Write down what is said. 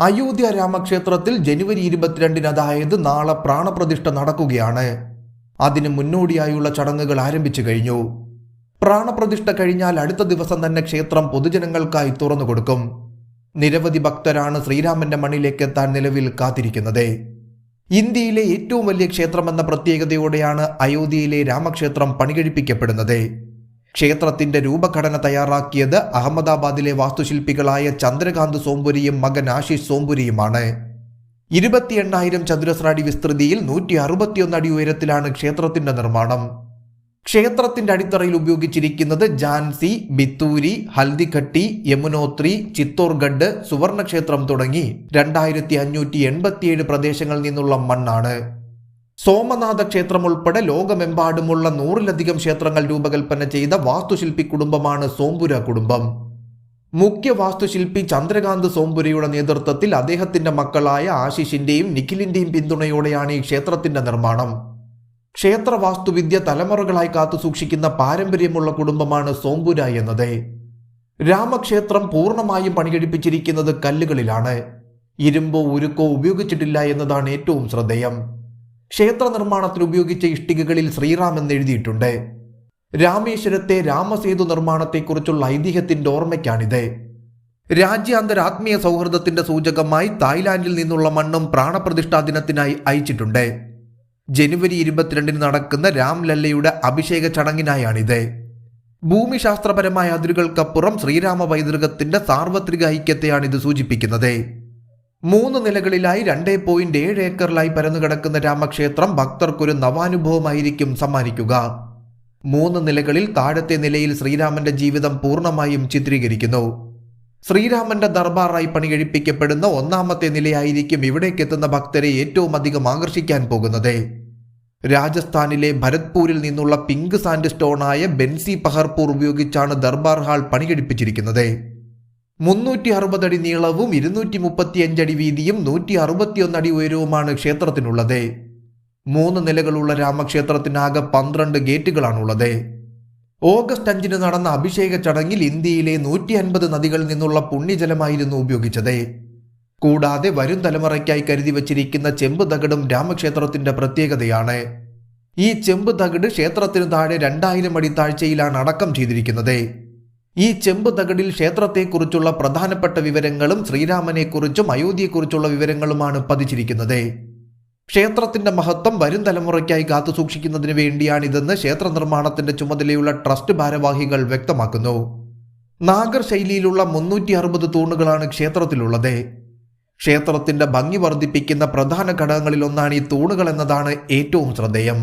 അയോധ്യ രാമക്ഷേത്രത്തിൽ ജനുവരി 22-ന്, അതായത് നാളെ പ്രാണപ്രതിഷ്ഠ നടക്കുകയാണ്. അതിന് മുന്നോടിയായുള്ള ചടങ്ങുകൾ ആരംഭിച്ചു കഴിഞ്ഞു. പ്രാണപ്രതിഷ്ഠ കഴിഞ്ഞാൽ അടുത്ത ദിവസം തന്നെ ക്ഷേത്രം പൊതുജനങ്ങൾക്കായി തുറന്നു കൊടുക്കും. നിരവധി ഭക്തരാണ് ശ്രീരാമന്റെ മണ്ണിലേക്ക് എത്താൻ നിലവിൽ കാത്തിരിക്കുന്നത്. ഇന്ത്യയിലെ ഏറ്റവും വലിയ ക്ഷേത്രമെന്ന പ്രത്യേകതയോടെയാണ് അയോധ്യയിലെ രാമക്ഷേത്രം പണികഴിപ്പിക്കപ്പെടുന്നത്. ക്ഷേത്രത്തിന്റെ രൂപഘടന തയ്യാറാക്കിയത് അഹമ്മദാബാദിലെ വാസ്തുശില്പികളായ ചന്ദ്രകാന്ത് സോംപുരിയും മകൻ ആശിഷ് സോംപുരിയുമാണ്. 28,000 ചതുരശ്ര അടി വിസ്തൃതിയിൽ 161 അടി ഉയരത്തിലാണ് ക്ഷേത്രത്തിന്റെ നിർമ്മാണം. ക്ഷേത്രത്തിന്റെ അടിത്തറയിൽ ഉപയോഗിച്ചിരിക്കുന്നത് ഝാൻസി, ബിത്തൂരി, ഹൽദിഘട്ടി, യമുനോത്രി, ചിത്തോർഗഡ്, സുവർണക്ഷേത്രം തുടങ്ങി 2587 പ്രദേശങ്ങളിൽ നിന്നുള്ള മണ്ണാണ്. സോമനാഥ ക്ഷേത്രം ഉൾപ്പെടെ ലോകമെമ്പാടുമുള്ള 100-ലധികം ക്ഷേത്രങ്ങൾ രൂപകൽപ്പന ചെയ്ത വാസ്തുശില്പി കുടുംബമാണ് സോംപുര കുടുംബം. മുഖ്യ വാസ്തുശില്പി ചന്ദ്രകാന്ത് സോംപുരയുടെ നേതൃത്വത്തിൽ അദ്ദേഹത്തിന്റെ മക്കളായ ആശിഷിന്റെയും നിഖിലിന്റെയും പിന്തുണയോടെയാണ് ഈ ക്ഷേത്രത്തിന്റെ നിർമ്മാണം. ക്ഷേത്ര വാസ്തുവിദ്യ തലമുറകളായി കാത്തുസൂക്ഷിക്കുന്ന പാരമ്പര്യമുള്ള കുടുംബമാണ് സോംപുര എന്നത്. രാമക്ഷേത്രം പൂർണ്ണമായും പണികഴിപ്പിച്ചിരിക്കുന്നത് കല്ലുകളിലാണ്. ഇരുമ്പോ ഉരുക്കോ ഉപയോഗിച്ചിട്ടില്ല എന്നതാണ് ഏറ്റവും ശ്രദ്ധേയം. ക്ഷേത്ര നിർമ്മാണത്തിന് ഉപയോഗിച്ച ഇഷ്ടികകളിൽ ശ്രീറാം എന്നെഴുതിയിട്ടുണ്ട്. രാമേശ്വരത്തെ രാമസേതു നിർമ്മാണത്തെക്കുറിച്ചുള്ള ഐതിഹ്യത്തിന്റെ ഓർമ്മയ്ക്കാണിത്. രാജ്യാന്തര ആത്മീയ സൗഹൃദത്തിന്റെ സൂചകമായി തായ്ലാന്റിൽ നിന്നുള്ള മണ്ണും പ്രാണപ്രതിഷ്ഠാ ദിനത്തിനായി അയച്ചിട്ടുണ്ട്. ജനുവരി 22-ന് നടക്കുന്ന രാംലല്ലയുടെ അഭിഷേക ചടങ്ങിനായാണിത്. ഭൂമിശാസ്ത്രപരമായ അതിരുകൾക്കപ്പുറം ശ്രീരാമ പൈതൃകത്തിന്റെ സാർവത്രിക ഐക്യത്തെയാണ് ഇത് സൂചിപ്പിക്കുന്നത്. 3 നിലകളിലായി 2.7 ഏക്കറിലായി പരന്നുകിടക്കുന്ന രാമക്ഷേത്രം ഭക്തർക്കൊരു നവാനുഭവമായിരിക്കും സമ്മാനിക്കുക. 3 നിലകളിൽ താഴത്തെ നിലയിൽ ശ്രീരാമന്റെ ജീവിതം പൂർണ്ണമായും ചിത്രീകരിക്കുന്നു. ശ്രീരാമന്റെ ദർബാറായി പണികഴിപ്പിക്കപ്പെടുന്ന 1ാമത്തെ നിലയായിരിക്കും ഇവിടേക്കെത്തുന്ന ഭക്തരെ ഏറ്റവും അധികം ആകർഷിക്കാൻ പോകുന്നത്. രാജസ്ഥാനിലെ ഭരത്പൂരിൽ നിന്നുള്ള പിങ്ക് സാൻഡ് സ്റ്റോണായ ബെൻസി പഹർപൂർ ഉപയോഗിച്ചാണ് ദർബാർ ഹാൾ പണികഴിപ്പിച്ചിരിക്കുന്നത്. 360 അടി നീളവും 235 അടി വീതിയും 161 അടി ഉയരവുമാണ് ക്ഷേത്രത്തിനുള്ളത്. 3 നിലകളുള്ള രാമക്ഷേത്രത്തിനാകെ 12 ഗേറ്റുകളാണുള്ളത്. ഓഗസ്റ്റ് 5-ന് നടന്ന അഭിഷേക ചടങ്ങിൽ ഇന്ത്യയിലെ 150 നദികളിൽ നിന്നുള്ള പുണ്യജലമായിരുന്നു ഉപയോഗിച്ചത്. കൂടാതെ വരും തലമുറയ്ക്കായി കരുതി വച്ചിരിക്കുന്ന ചെമ്പ് തകിടും രാമക്ഷേത്രത്തിന്റെ പ്രത്യേകതയാണ്. ഈ ചെമ്പ് തകിട് ക്ഷേത്രത്തിന് താഴെ 2000 അടി താഴ്ചയിലാണ് അടക്കം ചെയ്തിരിക്കുന്നത്. ഈ ചെമ്പ് തകിടിൽ ക്ഷേത്രത്തെക്കുറിച്ചുള്ള പ്രധാനപ്പെട്ട വിവരങ്ങളും ശ്രീരാമനെക്കുറിച്ചും അയോധ്യയെക്കുറിച്ചുള്ള വിവരങ്ങളുമാണ് പതിച്ചിരിക്കുന്നത്. ക്ഷേത്രത്തിന്റെ മഹത്വം വരും തലമുറയ്ക്കായി കാത്തുസൂക്ഷിക്കുന്നതിന് വേണ്ടിയാണിതെന്ന് ക്ഷേത്ര നിർമ്മാണത്തിന്റെ ചുമതലയുള്ള ട്രസ്റ്റ് ഭാരവാഹികൾ വ്യക്തമാക്കുന്നു. നാഗർ ശൈലിയിലുള്ള 360 തൂണുകളാണ് ക്ഷേത്രത്തിലുള്ളത്. ക്ഷേത്രത്തിന്റെ ഭംഗി വർദ്ധിപ്പിക്കുന്ന പ്രധാന ഘടകങ്ങളിലൊന്നാണ് ഈ തൂണുകൾ എന്നതാണ് ഏറ്റവും ശ്രദ്ധേയം.